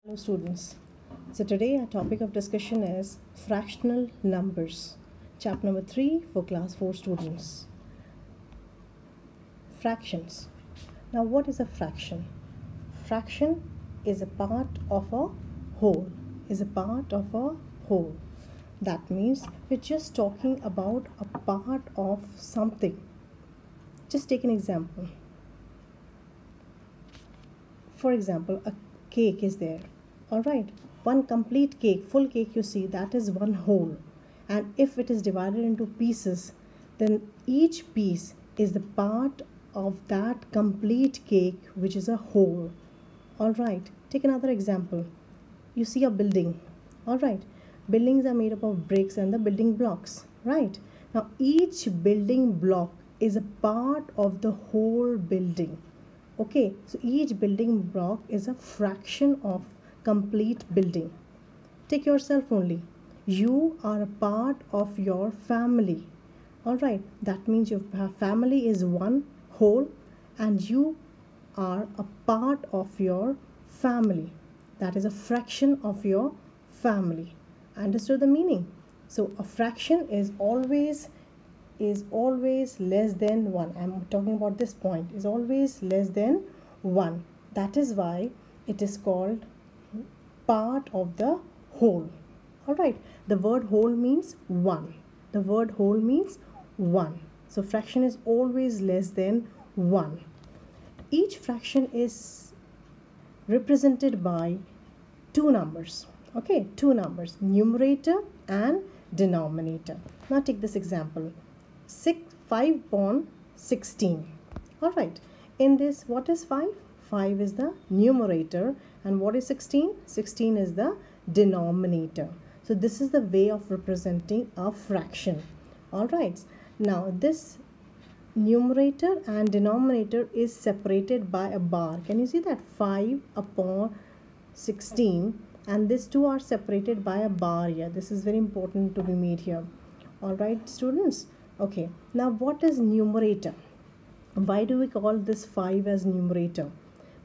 Hello students. So today our topic of discussion is fractional numbers. Chapter number 3 for class 4 students. Fractions. Now what is a fraction? Fraction is a part of a whole. That means we're just talking about a part of something. Just take an example. For example, a cake is there. Alright, one complete cake, full cake you see, that is one whole. And if it is divided into pieces, then each piece is the part of that complete cake, which is a whole. Alright, take another example. You see a building. Alright, buildings are made up of bricks and the building blocks. Right, now each building block is a part of the whole building. Okay, so each building block is a fraction of complete building. Take yourself only. You are a part of your family. Alright, that means your family is one whole and you are a part of your family. That is a fraction of your family. Understood the meaning? So a fraction is always less than 1. I'm talking about this point, is always less than 1. That is why it is called part of the whole. Alright, the word whole means 1. The word whole means 1. So fraction is always less than 1. Each fraction is represented by two numbers. Okay, two numbers, numerator and denominator. Now take this example. 5 upon 16. Alright, in this, what is 5? 5 is the numerator, and what is 16? 16 is the denominator. So this is the way of representing a fraction. Alright, now this numerator and denominator is separated by a bar. Can you see that? 5 upon 16, and these two are separated by a bar here. This is very important to be made here. Alright students. Okay, now what is numerator? Why do we call this 5 as numerator?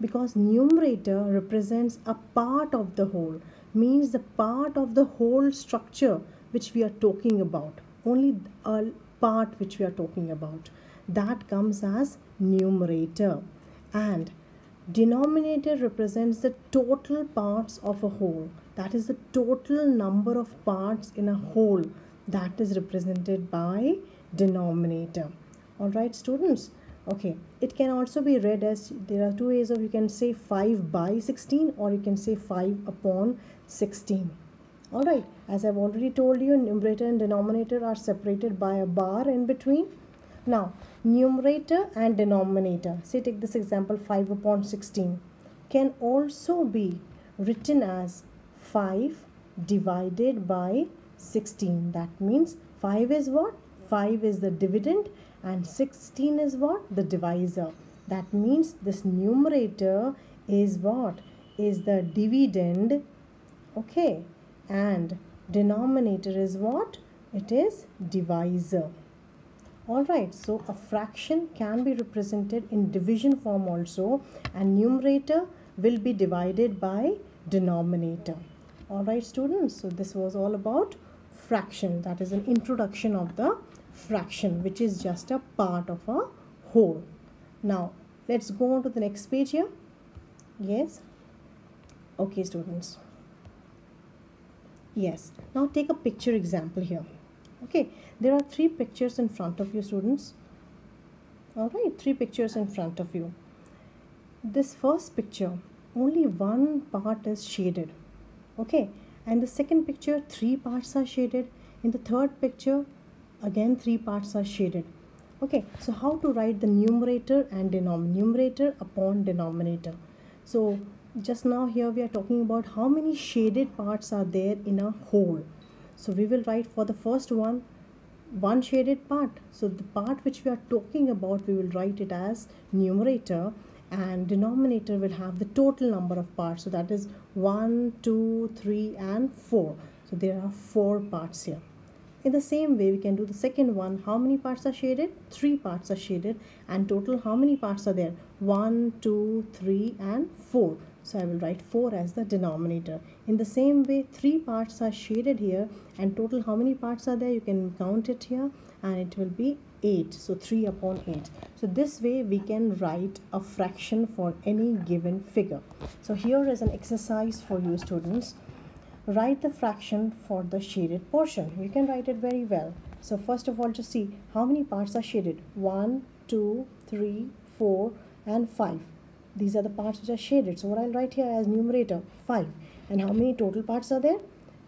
Because numerator represents a part of the whole, means the part of the whole structure which we are talking about. Only a part which we are talking about. That comes as numerator. And denominator represents the total parts of a whole. That is the total number of parts in a whole. That is represented by denominator. Alright students. Okay, it can also be read as, there are two ways of, you can say 5 by 16 or you can say 5 upon 16. Alright, as I've already told you, numerator and denominator are separated by a bar in between. Now, numerator and denominator, say take this example, 5 upon 16, can also be written as 5 divided by 16. That means 5 is what? 5 is the dividend and 16 is what? The divisor. That means this numerator is what? Is the dividend. Okay. And denominator is what? It is divisor. Alright. So a fraction can be represented in division form also, and numerator will be divided by denominator. Alright students. So this was all about fraction. That is an introduction of the fraction, which is just a part of a whole. Now let's go on to the next page here. Yes. Okay students. Yes. Now take a picture example here. Okay. There are 3 pictures in front of you students. Alright. 3 pictures in front of you. This first picture, only one part is shaded. Okay. And the second picture, 3 parts are shaded. In the third picture, again 3 parts are shaded. Okay, so how to write the numerator and numerator upon denominator? So just now here we are talking about how many shaded parts are there in a whole. So we will write for the first one shaded part. So the part which we are talking about, we will write it as numerator, and denominator will have the total number of parts. So that is 1, 2, 3 and 4. So there are 4 parts here. In the same way, we can do the second one. How many parts are shaded? 3 parts are shaded, and total how many parts are there? 1, 2, 3 and 4. So I will write 4 as the denominator. In the same way, 3 parts are shaded here, and total how many parts are there? You can count it here, and it will be 8. So 3 upon 8. So this way we can write a fraction for any given figure. So here is an exercise for you students. Write the fraction for the shaded portion. You can write it very well. So first of all, just see how many parts are shaded. 1, 2, 3, 4 and 5. These are the parts which are shaded. So what I'll write here as numerator 5. And how many total parts are there?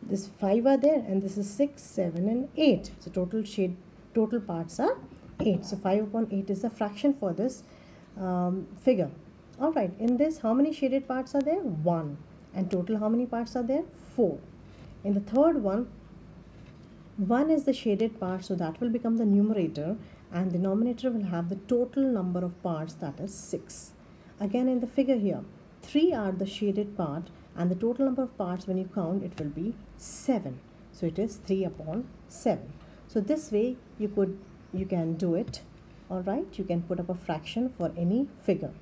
This 5 are there, and this is 6, 7 and 8. So total parts are 8. So 5 upon 8 is the fraction for this figure. Alright, in this how many shaded parts are there? 1. And total how many parts are there? 4. In the third one, 1 is the shaded part, so that will become the numerator, and the denominator will have the total number of parts, that is 6. Again in the figure here, 3 are the shaded part, and the total number of parts when you count it will be 7. So it is 3 upon 7. So this way you can do it. Alright, you can put up a fraction for any figure.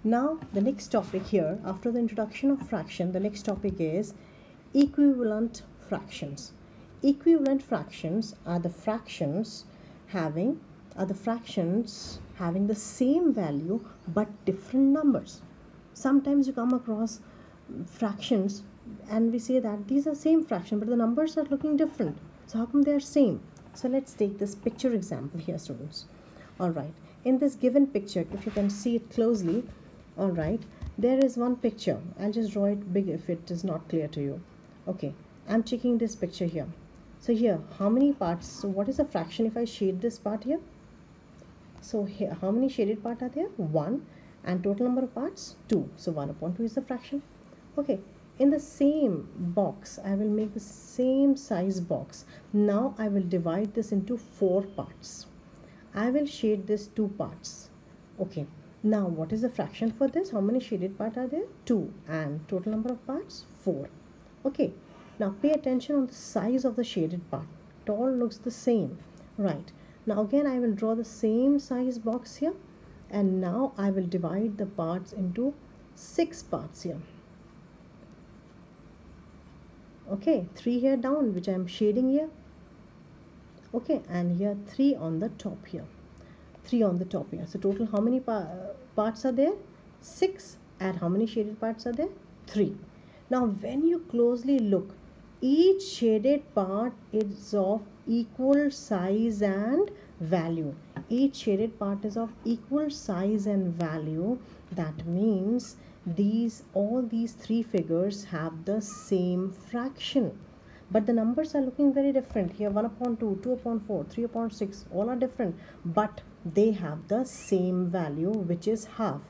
Now the next topic here, after the introduction of fraction, the next topic is equivalent fractions. Equivalent fractions are the fractions having the same value but different numbers. Sometimes you come across fractions and we say that these are same fraction but the numbers are looking different. So how come they are same? So let's take this picture example here, students. Alright, in this given picture, if you can see it closely, alright, there is one picture. I'll just draw it big if it is not clear to you. Okay, I'm checking this picture here. So here, how many parts? So what is the fraction if I shade this part here? So here, how many shaded parts are there? 1. And total number of parts? 2. So 1 upon 2 is the fraction. Okay, in the same box, I will make the same size box. Now I will divide this into 4 parts. I will shade this 2 parts. Okay, now what is the fraction for this? How many shaded parts are there? 2. And total number of parts? 4. Okay, now pay attention on the size of the shaded part. It all looks the same. Right, now again I will draw the same size box here, and now I will divide the parts into 6 parts here. Okay, 3 here down, which I am shading here. Okay, and here 3 on the top here. 3 on the top here. So total how many parts are there? 6. And how many shaded parts are there? 3. Now when you closely look, each shaded part is of equal size and value. Each shaded part is of equal size and value. That means all these 3 figures have the same fraction. But the numbers are looking very different. Here 1 upon 2, 2 upon 4, 3 upon 6, all are different. But they have the same value, which is half.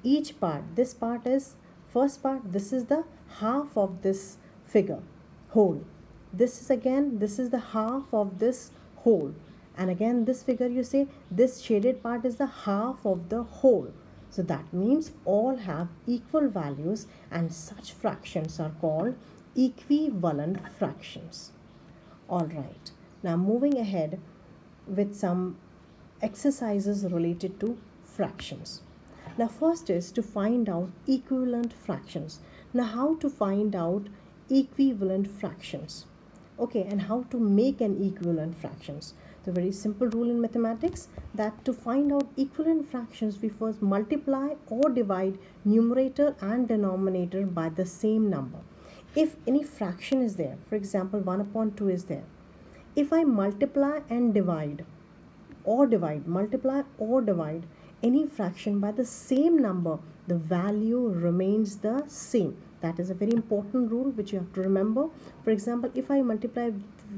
Each part, this part is, first part, this is the half of this figure, whole. This is the half of this whole. And again this figure, you say this shaded part is the half of the whole. So that means all have equal values, and such fractions are called equivalent fractions. Alright, now moving ahead with some exercises related to fractions. Now first is to find out equivalent fractions. Now how to find out equivalent fractions? Okay, and how to make an equivalent fractions? The very simple rule in mathematics that to find out equivalent fractions, we first multiply or divide numerator and denominator by the same number. If any fraction is there, for example 1 upon 2 is there, if I multiply and multiply or divide any fraction by the same number, the value remains the same. That is a very important rule which you have to remember. For example, if I multiply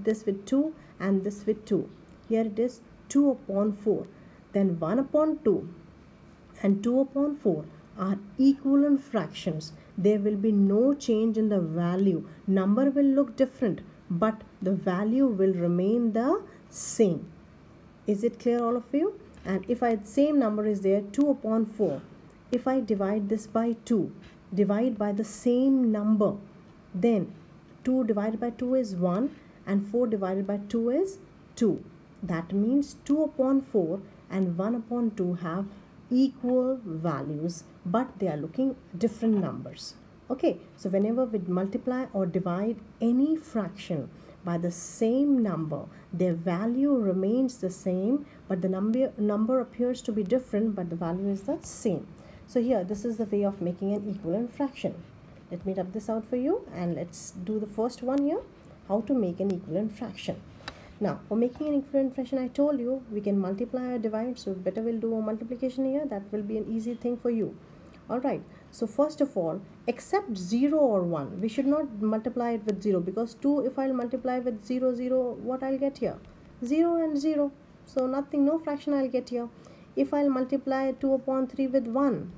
this with 2 and this with 2, here it is 2 upon 4, then 1 upon 2 and 2 upon 4 are equivalent fractions. There will be no change in the value. Number will look different, but the value will remain the same. Is it clear, all of you? And if the same number is there, 2 upon 4, if I divide this by 2, divide by the same number, then 2 divided by 2 is 1 and 4 divided by 2 is 2. That means 2 upon 4 and 1 upon 2 have equal values, but they are looking different numbers. Okay, so whenever we multiply or divide any fraction by the same number, their value remains the same, but the number appears to be different, but the value is the same. So here, this is the way of making an equivalent fraction. Let me rub this out for you, and let's do the first one here, how to make an equivalent fraction. Now, for making an equivalent fraction, I told you we can multiply or divide, so better we'll do a multiplication here. That will be an easy thing for you. Alright, so first of all, except 0 or 1, we should not multiply it with 0, because 2, if I'll multiply with 0, 0, what I'll get here? 0 and 0. So nothing, no fraction I'll get here. If I'll multiply 2 upon 3 with 1,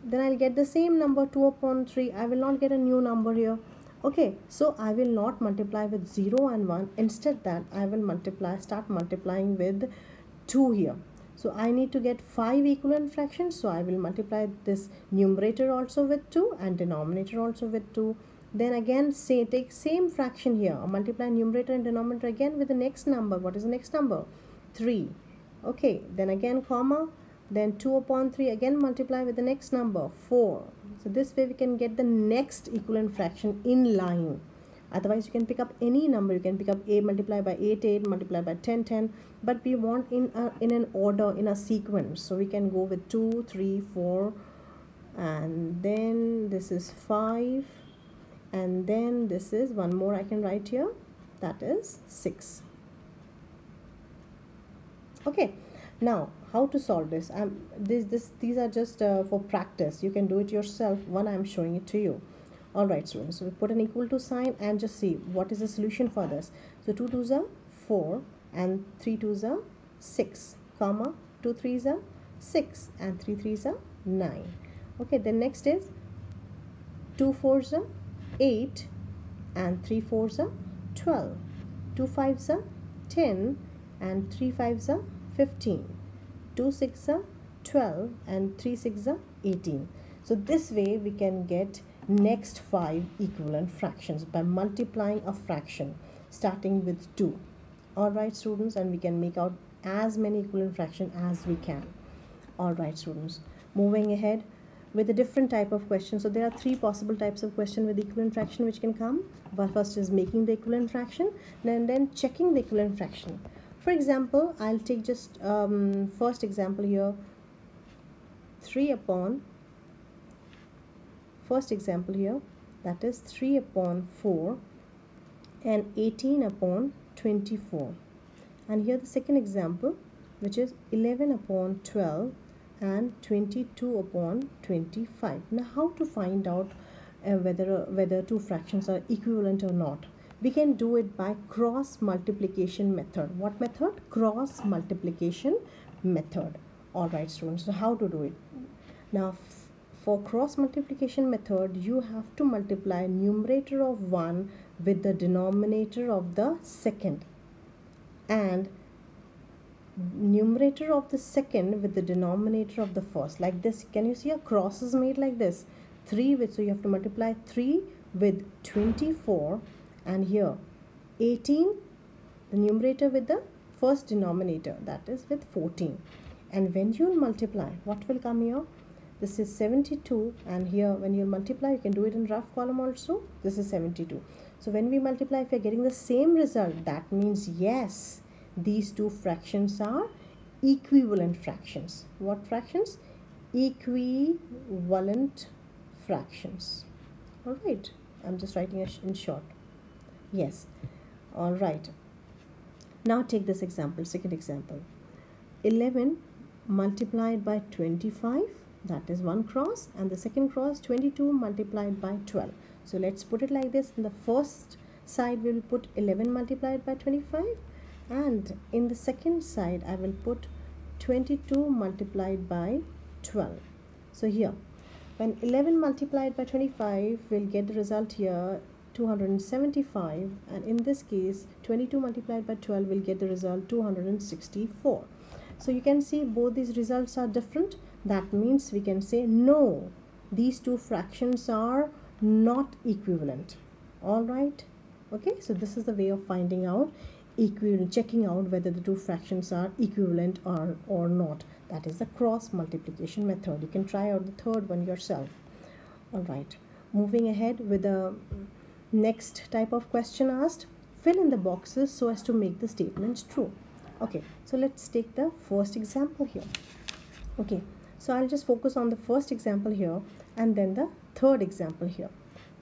then I'll get the same number 2 upon 3. I will not get a new number here. Okay, so I will not multiply with 0 and 1. Instead that I will start multiplying with 2 here. So I need to get 5 equivalent fractions. So I will multiply this numerator also with 2 and denominator also with 2. Then again take same fraction here. Multiply numerator and denominator again with the next number. What is the next number? 3. Okay, then again comma. Then 2 upon 3 again multiply with the next number 4. So this way we can get the next equivalent fraction in line. Otherwise you can pick up any number. You can pick up 8 multiply by 8 8 multiply by 10 10, but we want in an order, in a sequence. So we can go with 2 3 4, and then this is 5, and then this is one more I can write here, that is 6. Okay, now how to solve this? These are just for practice. You can do it yourself. One, I'm showing it to you. Alright students, so we put an equal to sign and just see what is the solution for this. So 2 2s are 4 and 3 2s are 6, comma 2 3s are 6 and 3 3s are 9. Okay, then next is 2 4s are 8 and 3 4s are 12. 2 5s are 10 and 3 5s are 15. 2 6s are 12 and 3 6s are 18. So this way we can get next 5 equivalent fractions by multiplying a fraction starting with 2. Alright students, and we can make out as many equivalent fractions as we can. Alright students, moving ahead with a different type of question. So there are 3 possible types of question with equivalent fraction which can come. But first is making the equivalent fraction, and then checking the equivalent fraction. For example, I'll take just first example here, 3 upon first example here, that is 3 upon 4 and 18 upon 24. And here the second example, which is 11 upon 12 and 22 upon 25. Now how to find out whether two fractions are equivalent or not? We can do it by cross multiplication method. What method? Cross multiplication method. Alright students, so how to do it? Now for cross multiplication method, you have to multiply numerator of 1 with the denominator of the second, and numerator of the second with the denominator of the first, like this. Can you see a cross is made like this? 3 with, so you have to multiply 3 with 24, and here 18, the numerator with the first denominator, that is with 14. And when you multiply, what will come here? This is 72, and here when you multiply, you can do it in rough column also. This is 72. So when we multiply, if we are getting the same result, that means yes, these two fractions are equivalent fractions. What fractions? Equivalent fractions. Alright, I'm just writing it in short. Yes. Alright. Now take this example, second example. 11 multiplied by 25, that is one cross, and the second cross 22 multiplied by 12. So let's put it like this. In the first side we will put 11 multiplied by 25, and in the second side I will put 22 multiplied by 12. So here when 11 multiplied by 25, we'll get the result here 275, and in this case 22 multiplied by 12 will get the result 264. So you can see both these results are different. That means we can say no, these two fractions are not equivalent. All right, okay, so this is the way of finding out equivalent, checking out whether the two fractions are equivalent or not. That is the cross multiplication method. You can try out the third one yourself. All right, moving ahead with the next type of question asked. Fill in the boxes so as to make the statements true. Okay, so let's take the first example here. Okay, so I'll just focus on the first example here and then the third example here.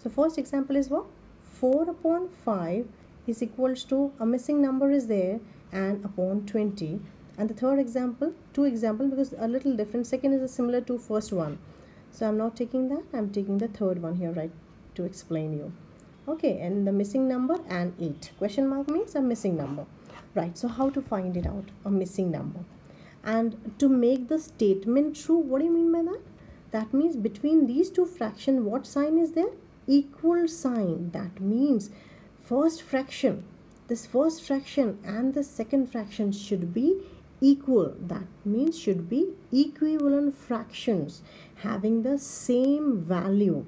So first example is what? 4 upon 5 is equals to, a missing number is there, and upon 20. And the third example, two example, because a little different. Second is similar to first one. So I'm not taking that, I'm taking the third one here, right, to explain you. Okay, and the missing number and 8. Question mark means a missing number. Right, so how to find it out, a missing number? And to make the statement true, what do you mean by that? That means between these two fractions, what sign is there? Equal sign. That means first fraction, this first fraction and the second fraction should be equal. That means should be equivalent fractions having the same value.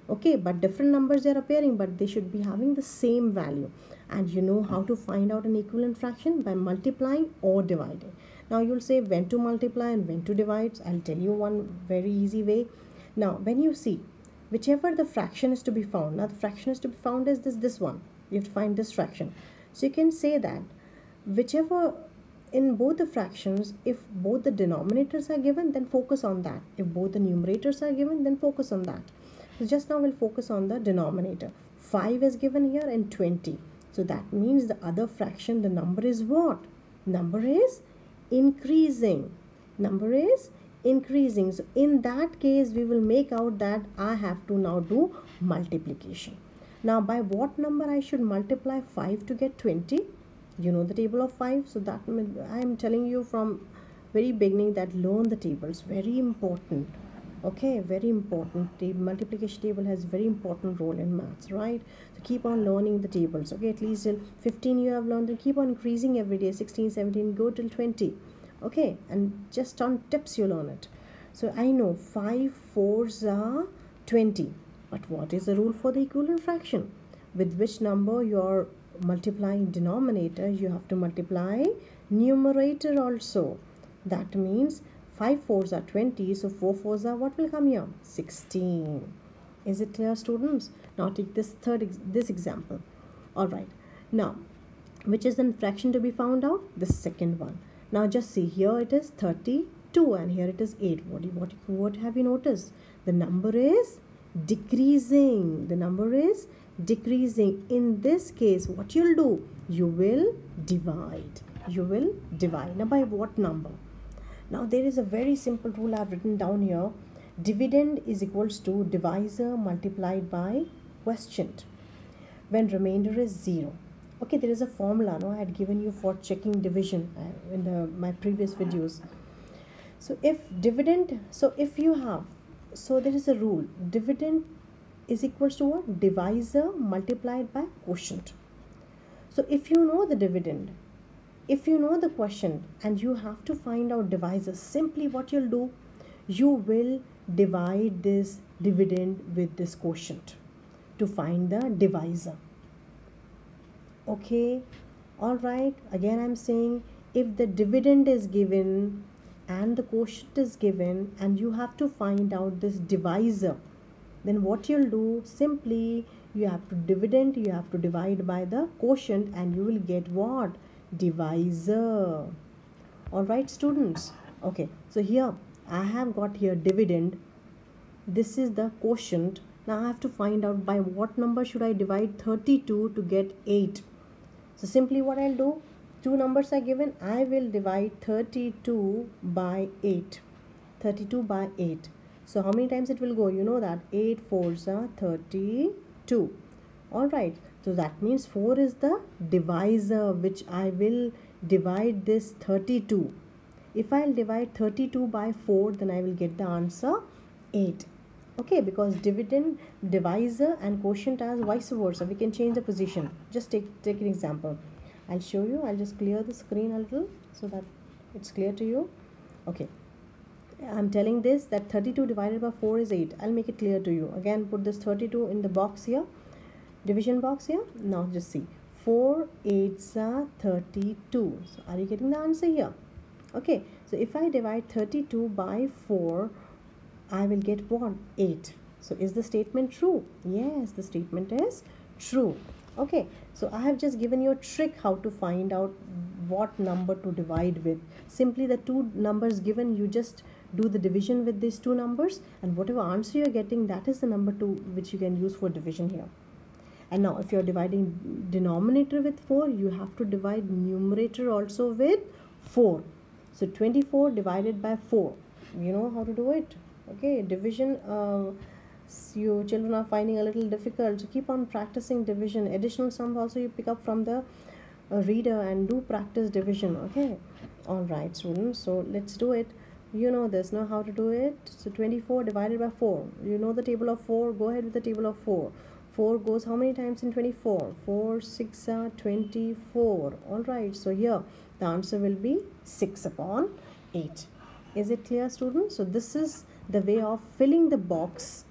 Okay, but different numbers are appearing, but they should be having the same value. And you know how to find out an equivalent fraction? By multiplying or dividing. Now you'll say when to multiply and when to divide. I'll tell you one very easy way. Now when you see whichever the fraction is to be found, now the fraction is to be found is this one. You have to find this fraction. So you can say that whichever in both the fractions, if both the denominators are given, then focus on that. If both the numerators are given, then focus on that. So just now we'll focus on the denominator. 5 is given here and 20. So that means the other fraction, the number is what? Number is increasing. Number is increasing. So in that case, we will make out that I have to now do multiplication. Now by what number I should multiply 5 to get 20? You know the table of 5. So that I am telling you from very beginning that learn the tables. Very important. Okay, very important. The multiplication table has very important role in maths, right? So keep on learning the tables. Okay, at least till 15 you have learned, and keep on increasing every day. 16, 17, go till 20. Okay, and just on tips you learn it. So I know 5 4s are 20. But what is the rule for the equivalent fraction? With which number you are multiplying denominator, you have to multiply numerator also. That means 5 4s are 20, so 4 4s are, what will come here? 16. Is it clear, students? Now take this this example. All right. Now, which is the fraction to be found out? The second one. Now just see, here it is 32 and here it is 8. What have you noticed? The number is decreasing. The number is decreasing. In this case, what you'll do? You will divide. You will divide. Now by what number? Now there is a very simple rule I've written down here. Dividend is equals to divisor multiplied by quotient when remainder is 0. Okay, there is a formula I had given you for checking division in my previous videos. So if dividend, so if you have, so there is a rule. Dividend is equals to what? Divisor multiplied by quotient. So if you know the dividend, if you know the quotient and you have to find out divisor, simply what you'll do, you will divide this dividend with this quotient to find the divisor. Okay, all right. Again, I'm saying if the dividend is given and the quotient is given and you have to find out this divisor, then what you'll do, simply you have to divide by the quotient and you will get what? Divisor. All right, students. Okay, so here I have got here dividend. This is the quotient. Now I have to find out by what number should I divide 32 to get 8. So simply what I'll do, two numbers are given, I will divide 32 by 8. 32 by 8. So how many times it will go? You know that 8 4s are 32. All right. So that means 4 is the divisor which I will divide this 32. If I'll divide 32 by 4, then I will get the answer 8. Okay, because dividend, divisor and quotient are vice versa. We can change the position. Just take an example. I'll show you. I'll just clear the screen a little so that it's clear to you. Okay. I'm telling this that 32 divided by 4 is 8. I'll make it clear to you. Again, put this 32 in the box here. Division box here. Now just see. 4 8s are 32. So are you getting the answer here? Okay, so if I divide 32 by 4, I will get what? 8. So is the statement true? Yes, the statement is true. Okay, so I have just given you a trick how to find out what number to divide with. Simply the two numbers given, you just do the division with these two numbers, and whatever answer you're getting, that is the number to which you can use for division here. And now if you're dividing denominator with 4, you have to divide numerator also with 4. So 24 divided by 4. You know how to do it. Okay, division, you children are finding a little difficult. So keep on practicing division. Additional sums also you pick up from the reader and do practice division. Okay, all right students, so let's do it. You know this, know how to do it. So 24 divided by 4. You know the table of 4. Go ahead with the table of 4. 4 goes how many times in 24? 4 6 are 24. All right, so here the answer will be 6 upon 8. Is it clear, students? So this is the way of filling the box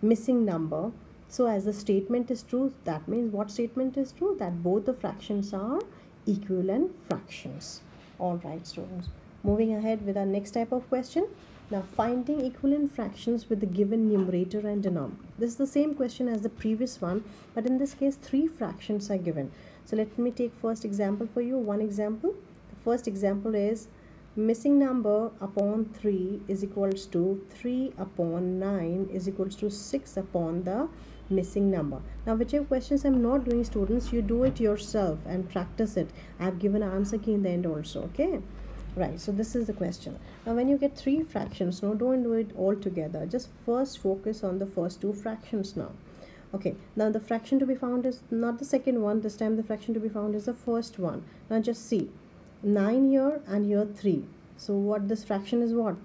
missing number. So as the statement is true, that means what statement is true? That both the fractions are equivalent fractions. All right students, moving ahead with our next type of question. Now finding equivalent fractions with the given numerator and denominator. This is the same question as the previous one, but in this case 3 fractions are given. So let me take first example for you. One example. The first example is missing number upon 3 is equals to 3 upon 9 is equals to 6 upon the missing number. Now whichever questions I'm not doing, students, you do it yourself and practice it. I have given an answer key in the end also. Okay, right, so this is the question. Now when you get 3 fractions, no, don't do it all together. Just first focus on the first 2 fractions now. Okay, now the fraction to be found is not the second one. This time the fraction to be found is the first one. Now just see, 9 here and here 3. So what this fraction is what?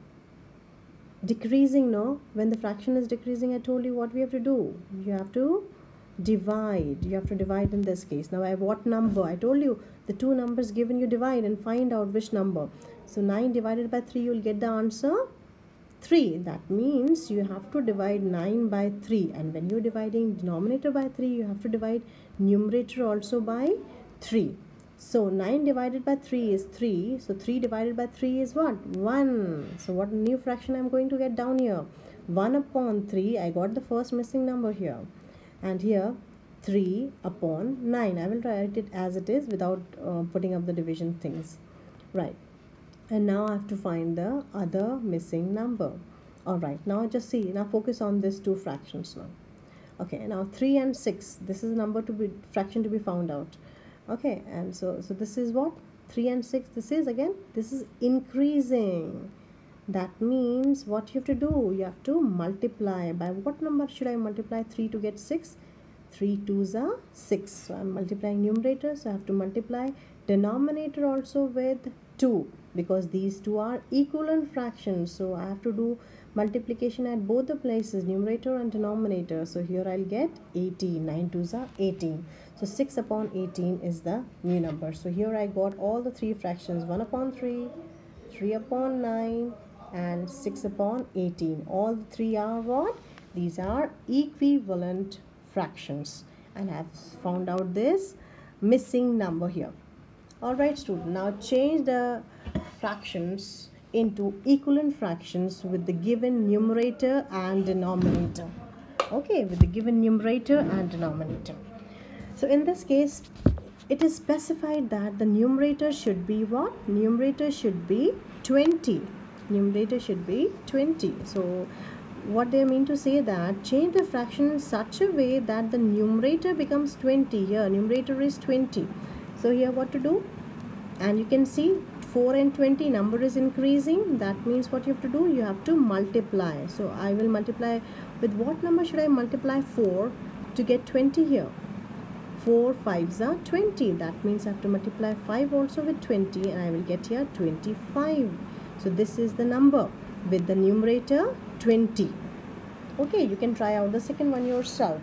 Decreasing, no? When the fraction is decreasing, I told you what we have to do. You have to divide. You have to divide in this case. Now I have what number? I told you the two numbers given, you divide and find out which number. So 9 divided by 3, you will get the answer 3. That means you have to divide 9 by 3. And when you're dividing denominator by 3, you have to divide numerator also by 3. So 9 divided by 3 is 3. So 3 divided by 3 is what? 1. So what new fraction I'm going to get down here? 1 upon 3. I got the first missing number here. And here 3 upon 9. I will write it as it is without putting up the division things. Right. And now I have to find the other missing number. Alright, now just see. Now focus on these two fractions now. Okay, now 3 and 6. This is the number to be fraction to be found out. Okay, and so this is what? 3 and 6. This is increasing. That means what you have to do? You have to multiply. By what number should I multiply 3 to get 6? 3 2s are 6. So I'm multiplying numerator. So I have to multiply denominator also with 2, because these two are equivalent fractions. So I have to do multiplication at both the places, numerator and denominator. So here I'll get 18. 9 2s are 18. So 6 upon 18 is the new number. So here I got all the 3 fractions, 1 upon 3, 3 upon 9 and 6 upon 18. All the 3 are what? These are equivalent fractions, and I have found out this missing number here. Alright student, now change the fractions into equivalent fractions with the given numerator and denominator. Okay, with the given numerator and denominator. So in this case, it is specified that the numerator should be what? Numerator should be 20. Numerator should be 20. So what they mean to say that change the fraction in such a way that the numerator becomes 20. Here numerator is 20. So here what to do? And you can see 4 and 20 number is increasing. That means what you have to do? You have to multiply. So I will multiply with what number should I multiply 4 to get 20 here? 4 5s are 20. That means I have to multiply 5 also with 20 and I will get here 25. So this is the number with the numerator 20. Okay, you can try out the second one yourself.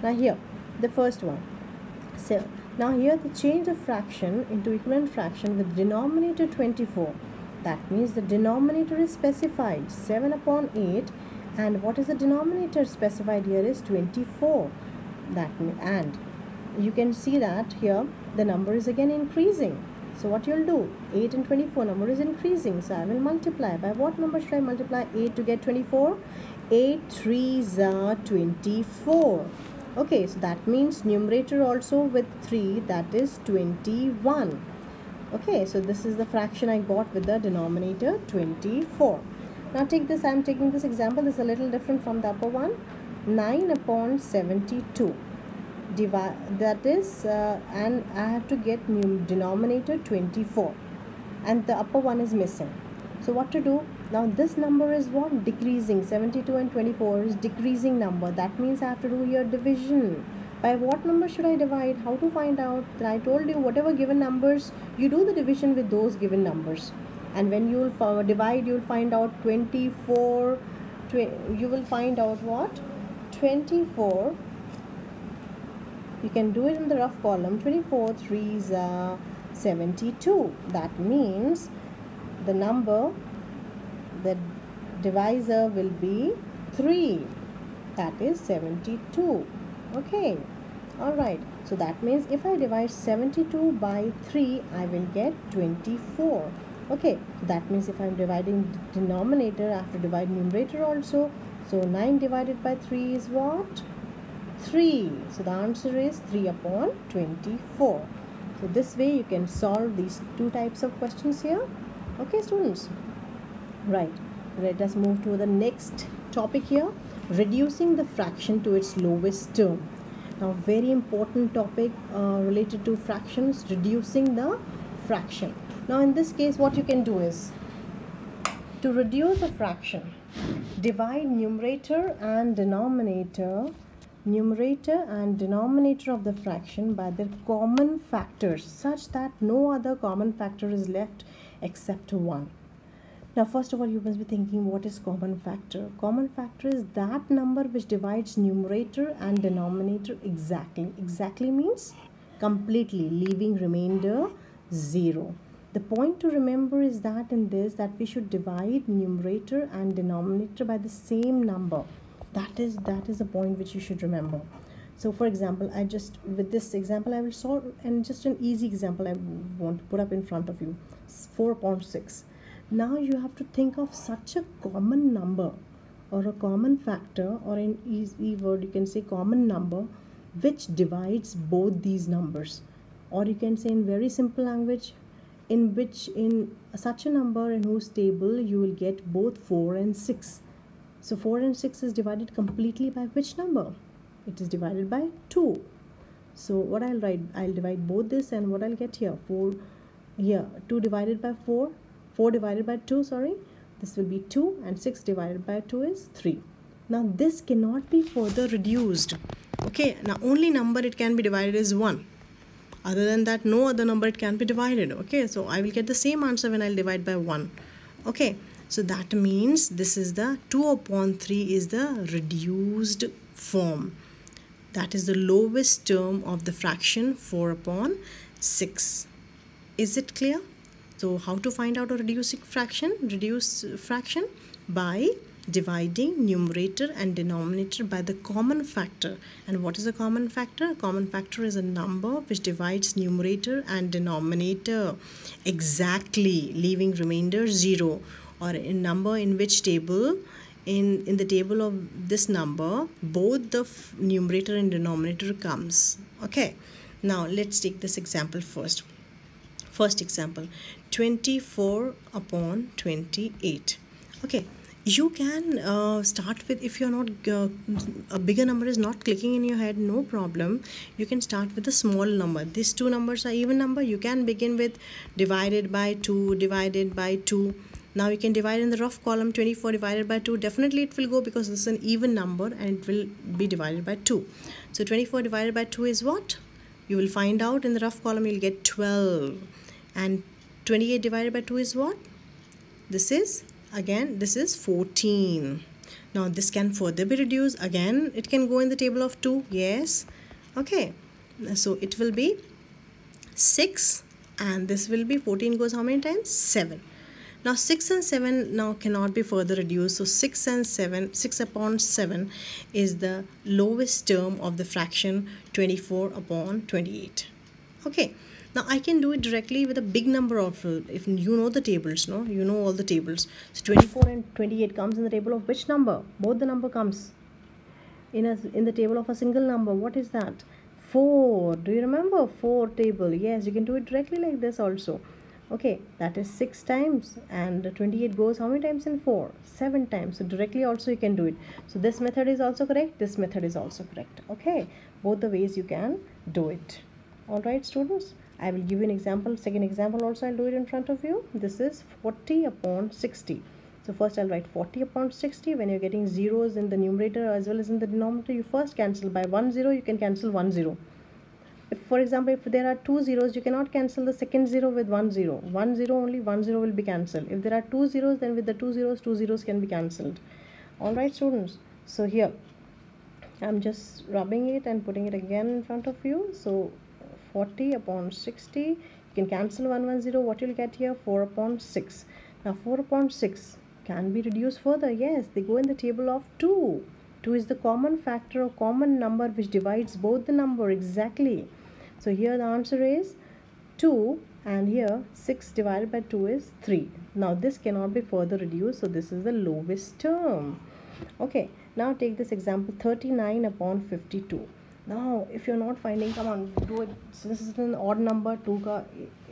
Now here the first one. So now here the change the fraction into equivalent fraction with denominator 24. That means the denominator is specified 7 upon 8, and what is the denominator specified here is 24. That means, and you can see that here the number is again increasing. So what you'll do, 8 and 24 number is increasing, so I will multiply. By what number should I multiply 8 to get 24? 8 3s are 24. Okay, so that means numerator also with 3, that is 21. Okay, so this is the fraction I got with the denominator 24. Now take this, I am taking this example, this is a little different from the upper one. 9 upon 72. That is and I have to get denominator 24 and the upper one is missing. So what to do? Now this number is what? Decreasing. 72 and 24 is decreasing number. That means I have to do here division. By what number should I divide? How to find out? I told you whatever given numbers, you do the division with those given numbers. And when you will divide, you will find out 24. You will find out what? 24. You can do it in the rough column. 24 3s are 72. That means the number, the divisor will be 3. That is 72. Okay. Alright. So that means if I divide 72 by 3, I will get 24. Okay. That means if I am dividing denominator, I have to divide numerator also. So 9 divided by 3 is what? 3. So the answer is 3 upon 24. So this way you can solve these two types of questions here. Okay, students. Right. Let us move to the next topic here. Reducing the fraction to its lowest term. Now very important topic related to fractions, reducing the fraction. Now in this case what you can do is, to reduce a fraction, divide numerator and denominator of the fraction by their common factors such that no other common factor is left except 1. Now first of all you must be thinking, what is common factor? Common factor is that number which divides numerator and denominator exactly. Exactly means completely, leaving remainder 0. The point to remember is that in this, that we should divide numerator and denominator by the same number. That is the point which you should remember. So for example, with this example I will solve, and just an easy example I want to put up in front of you. 4 upon 6. Now you have to think of such a common number or a common factor, or in easy word you can say common number, which divides both these numbers. Or you can say in very simple language, in such a number in whose table you will get both 4 and 6. So 4 and 6 is divided completely by which number? It is divided by 2. So what I'll write, I'll divide both this, and what I'll get here, 4 here, 2 divided by 4, 4 divided by 2, sorry, this will be 2, and 6 divided by 2 is 3. Now this cannot be further reduced. Okay, now only number it can be divided is 1. Other than that, no other number it can be divided. Okay, so I will get the same answer when I'll divide by 1. Okay. So that means this is the 2 upon 3 is the reduced form. That is the lowest term of the fraction 4 upon 6. Is it clear? So how to find out a reducing fraction? Reduce fraction by dividing numerator and denominator by the common factor. And what is a common factor? Common factor is a number which divides numerator and denominator exactly, leaving remainder 0. Or a number in which table, in the table of this number, both the numerator and denominator comes. Okay, now let's take this example first. First example, 24 upon 28. Okay, you can start with, if you're not a bigger number is not clicking in your head, no problem, you can start with a small number. These two numbers are even number. You can begin with divided by 2, divided by 2. Now you can divide in the rough column, 24 divided by 2. Definitely it will go because this is an even number and it will be divided by 2. So 24 divided by 2 is what? You will find out in the rough column you will get 12. And 28 divided by 2 is what? This is 14. Now this can further be reduced. Again, it can go in the table of 2. Yes. Okay. So it will be 6 and this will be 14 goes how many times? 7. Now 6 and 7 now cannot be further reduced. So 6 and 7, 6 upon 7 is the lowest term of the fraction 24 upon 28. Okay. Now I can do it directly with a big number of, if you know the tables, no? You know all the tables. So 24 and 28 comes in the table of which number? Both the number comes in the table of a single number. What is that? 4. Do you remember 4 table? Yes, you can do it directly like this also. Okay, that is 6 times, and 28 goes how many times in 4? 7 times. So directly also you can do it. So this method is also correct, this method is also correct. Okay, both the ways you can do it. Alright students, I will give you an example. Second example also I'll do it in front of you. This is 40 upon 60. So first I'll write 40 upon 60. When you're getting zeros in the numerator as well as in the denominator, you first cancel by 1 0, you can cancel 1 0. If, for example, if there are 2 zeros, you cannot cancel the second 0 with 1 0. 1 0 only, 1 0 will be cancelled. If there are 2 zeros, then with the 2 zeros can be cancelled. Alright students, so here I'm just rubbing it and putting it again in front of you. So 40 upon 60, you can cancel 110. What you'll get here? 4 upon 6. Now 4 upon 6 can be reduced further. Yes, they go in the table of 2. 2 is the common factor or common number which divides both the number exactly. So here the answer is 2, and here 6 divided by 2 is 3. Now this cannot be further reduced, so this is the lowest term. Okay, now take this example 39 upon 52. Now if you're not finding, come on, do it. Since this is an odd number, 2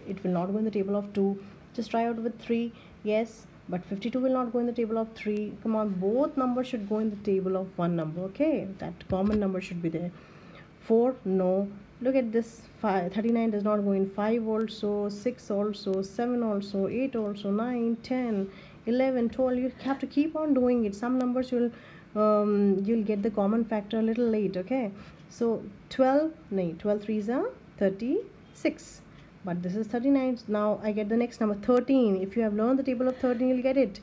it will not go in the table of 2. Just try out with 3. Yes, but 52 will not go in the table of 3. Come on, both numbers should go in the table of one number. Okay, that common number should be there. 4, no. Look at this, 39 does not go in. 5 also, 6 also, 7 also, 8 also, 9, 10, 11, 12. You have to keep on doing it. Some numbers you'll get the common factor a little late. Okay, so 12, no, 12 threes are 36, but this is 39. Now I get the next number 13. If you have learned the table of 13, you'll get it.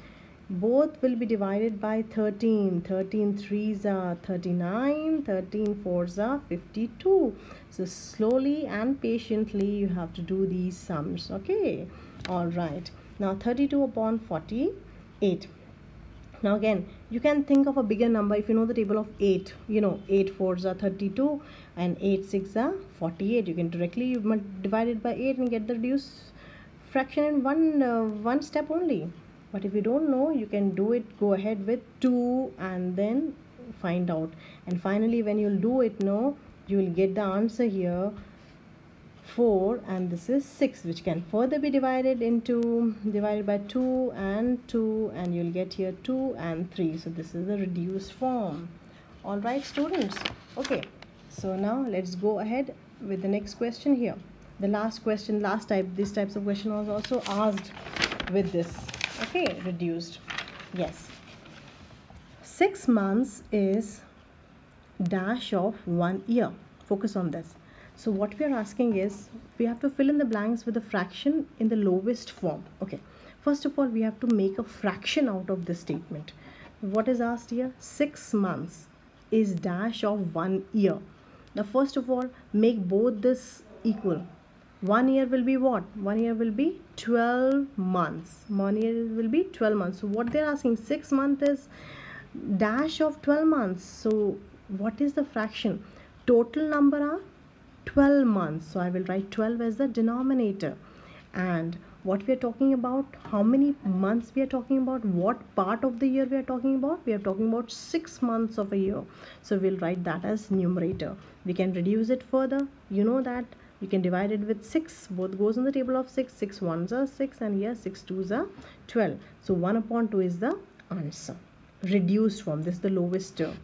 Both will be divided by 13. 13 threes are 39, 13 fours are 52. So slowly and patiently you have to do these sums. Okay, all right. Now 32 upon 48. Now again, you can think of a bigger number. If you know the table of 8, you know 8 fours are 32 and 8 6 are 48. You can directly divide it by 8 and get the reduced fraction in one step only. But if you don't know, you can do it, go ahead with 2 and then find out. And finally when you'll do it, no, you will get the answer here 4, and this is 6, which can further be divided by 2 and 2, and you'll get here 2 and 3. So this is the reduced form. All right students, okay, so now let's go ahead with the next question here. The last question, these types of question was also asked with this. Okay, reduced. Yes, 6 months is dash of 1 year. Focus on this. So what we are asking is, we have to fill in the blanks with a fraction in the lowest form. Okay, first of all we have to make a fraction out of this statement. What is asked here? 6 months is dash of 1 year. Now first of all, make both this equal. 1 year will be what? 1 year will be 12 months. 1 year will be 12 months. So what they're asking, 6 months is dash of 12 months. So what is the fraction? Total number are 12 months. So I will write 12 as the denominator. And what we are talking about, how many months we are talking about, what part of the year we are talking about? We are talking about 6 months of a year. So we'll write that as numerator. We can reduce it further. You know that you can divide it with 6. Both goes in the table of 6. 6 ones are 6, and here 6 twos are 12. So 1 upon 2 is the answer. Reduced form. This is the lowest term.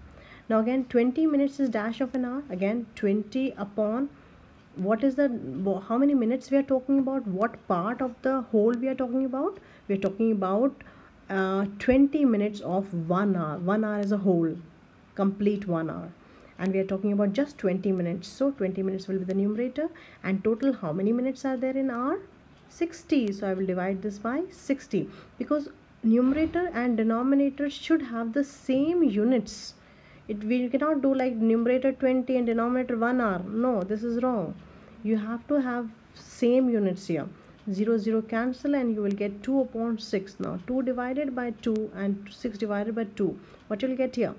Now again, 20 minutes is dash of an hour. Again, 20 upon, what is the, how many minutes we are talking about? What part of the whole we are talking about? We are talking about 20 minutes of 1 hour. 1 hour as a whole, complete 1 hour. And we are talking about just 20 minutes. So 20 minutes will be the numerator. And total, how many minutes are there in hour? 60. So I will divide this by 60. Because numerator and denominator should have the same units. We cannot do like numerator 20 and denominator 1 hour. No, this is wrong. You have to have same units here. 0 0 cancel and you will get 2 upon 6. Now 2 divided by 2 and 6 divided by 2, what you'll get here?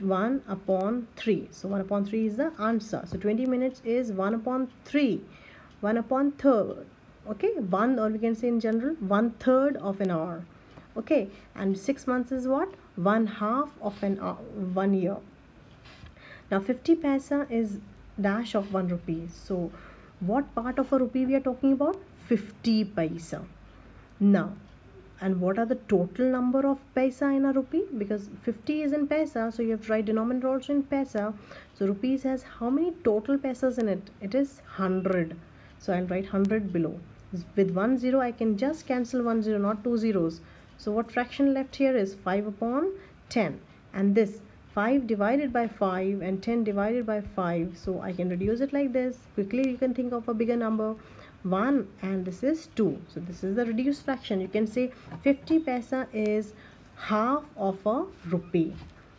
1 upon 3. So 1 upon 3 is the answer. So 20 minutes is 1 upon 3, 1 upon third. Okay, 1, or we can say in general 1/3 of an hour. Okay, and 6 months is what? 1/2 of an hour, 1 year. Now 50 paisa is dash of 1 rupee. So what part of a rupee we are talking about? 50 paisa. Now, and what are the total number of paisa in a rupee? Because 50 is in paisa, so you have to write denominator also in paisa. So rupees has how many total paisas in it? It is 100. So I'll write 100 below. With 1 0 I can just cancel 1 0, not 2 zeros. So what fraction left here is 5 upon 10, and this 5 divided by 5 and 10 divided by 5. So I can reduce it like this. Quickly you can think of a bigger number, 1, and this is 2. So this is the reduced fraction. You can say 50 paisa is half of a rupee.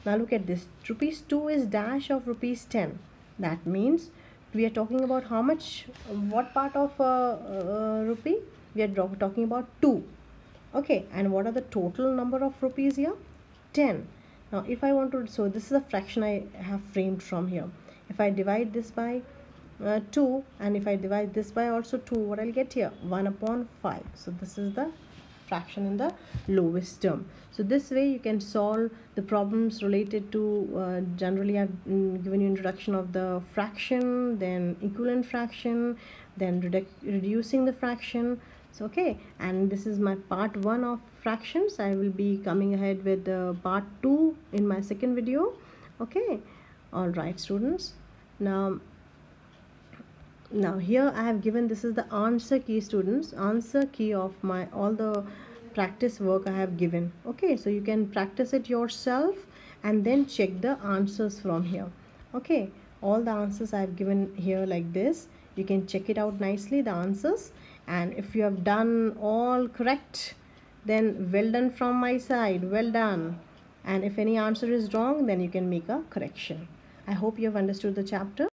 Now look at this. Rupees 2 is dash of rupees 10. That means we are talking about how much, what part of rupee? We are talking about 2. Okay, and what are the total number of rupees here? 10. Now if I want to, so this is a fraction I have framed from here. If I divide this by 2 and if I divide this by also 2, what I'll get here? 1 upon 5. So this is the fraction in the lowest term. So this way you can solve the problems related to generally I've given you introduction of the fraction, then equivalent fraction, then reducing the fraction. So okay, and this is my part 1 of fractions. I will be coming ahead with part 2 in my second video. Okay, all right students. Now here I have given, this is the answer key students, answer key of my all the practice work I have given. Okay, so you can practice it yourself and then check the answers from here. Okay, all the answers I have given here like this, you can check it out nicely, the answers, and if you have done all correct, then well done from my side, well done. And if any answer is wrong, then you can make a correction. I hope you have understood the chapter.